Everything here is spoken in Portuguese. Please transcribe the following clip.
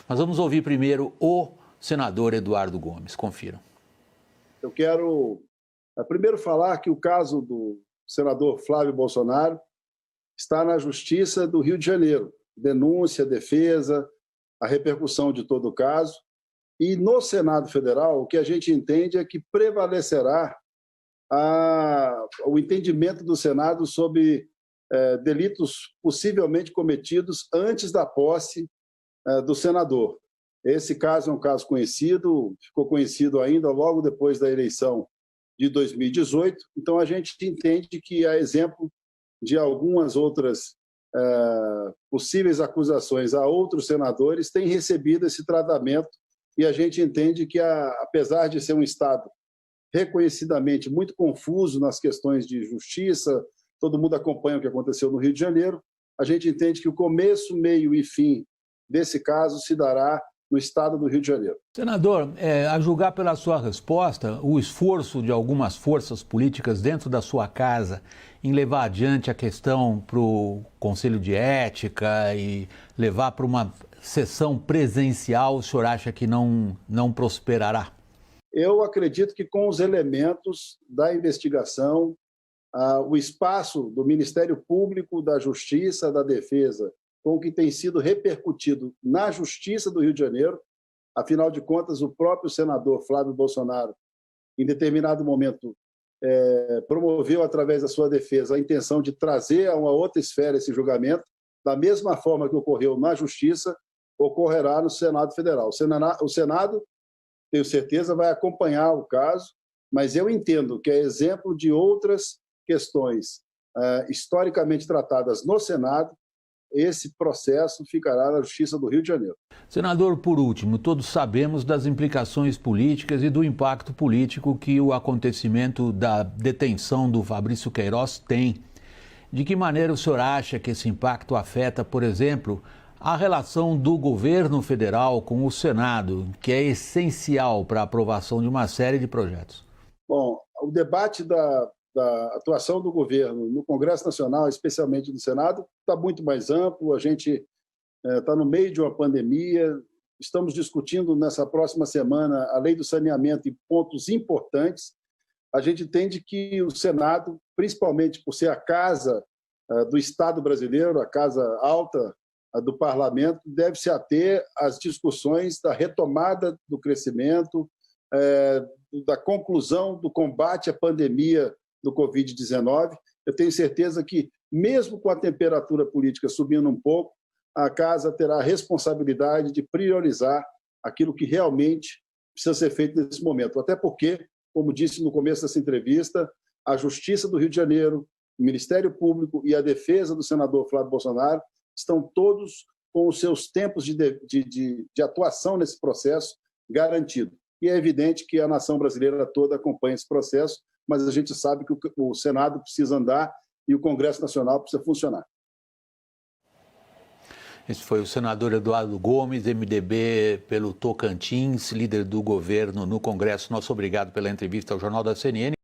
Mas vamos ouvir primeiro o senador Eduardo Gomes. Confiram. Eu quero primeiro falar que o caso do senador Flávio Bolsonaro está na Justiça do Rio de Janeiro. Denúncia, defesa, a repercussão de todo o caso. E no Senado Federal, o que a gente entende é que prevalecerá o entendimento do Senado sobre delitos possivelmente cometidos antes da posse do senador. Esse caso é um caso conhecido, ficou conhecido ainda logo depois da eleição de 2018. Então, a gente entende que, a exemplo de algumas outras possíveis acusações a outros senadores, tem recebido esse tratamento e a gente entende que, apesar de ser um Estado reconhecidamente muito confuso nas questões de justiça, todo mundo acompanha o que aconteceu no Rio de Janeiro, a gente entende que o começo, meio e fim desse caso se dará no estado do Rio de Janeiro. Senador, a julgar pela sua resposta, o esforço de algumas forças políticas dentro da sua casa em levar adiante a questão para o Conselho de Ética e levar para uma sessão presencial, o senhor acha que não prosperará? Eu acredito que com os elementos da investigação, o espaço do Ministério Público, da Justiça, da Defesa, com o que tem sido repercutido na Justiça do Rio de Janeiro. Afinal de contas, o próprio senador Flávio Bolsonaro, em determinado momento, promoveu, através da sua defesa, a intenção de trazer a uma outra esfera esse julgamento, da mesma forma que ocorreu na Justiça, ocorrerá no Senado Federal. O Senado, tenho certeza, vai acompanhar o caso, mas eu entendo que é exemplo de outras questões historicamente tratadas no Senado. Esse processo ficará na Justiça do Rio de Janeiro. Senador, por último, todos sabemos das implicações políticas e do impacto político que o acontecimento da detenção do Fabrício Queiroz tem. De que maneira o senhor acha que esse impacto afeta, por exemplo, a relação do governo federal com o Senado, que é essencial para a aprovação de uma série de projetos? Bom, o debate da atuação do governo no Congresso Nacional, especialmente no Senado, está muito mais amplo. A gente está no meio de uma pandemia, estamos discutindo nessa próxima semana a lei do saneamento em pontos importantes. A gente entende que o Senado, principalmente por ser a casa do Estado brasileiro, a casa alta do Parlamento, deve se ater às discussões da retomada do crescimento, da conclusão do combate à pandemia do Covid-19. Eu tenho certeza que, mesmo com a temperatura política subindo um pouco, a Casa terá a responsabilidade de priorizar aquilo que realmente precisa ser feito nesse momento. Até porque, como disse no começo dessa entrevista, a Justiça do Rio de Janeiro, o Ministério Público e a defesa do senador Flávio Bolsonaro estão todos com os seus tempos de atuação nesse processo garantido. E é evidente que a nação brasileira toda acompanha esse processo, mas a gente sabe que o Senado precisa andar e o Congresso Nacional precisa funcionar. Esse foi o senador Eduardo Gomes, MDB pelo Tocantins, líder do governo no Congresso. Nosso obrigado pela entrevista ao Jornal da CNN.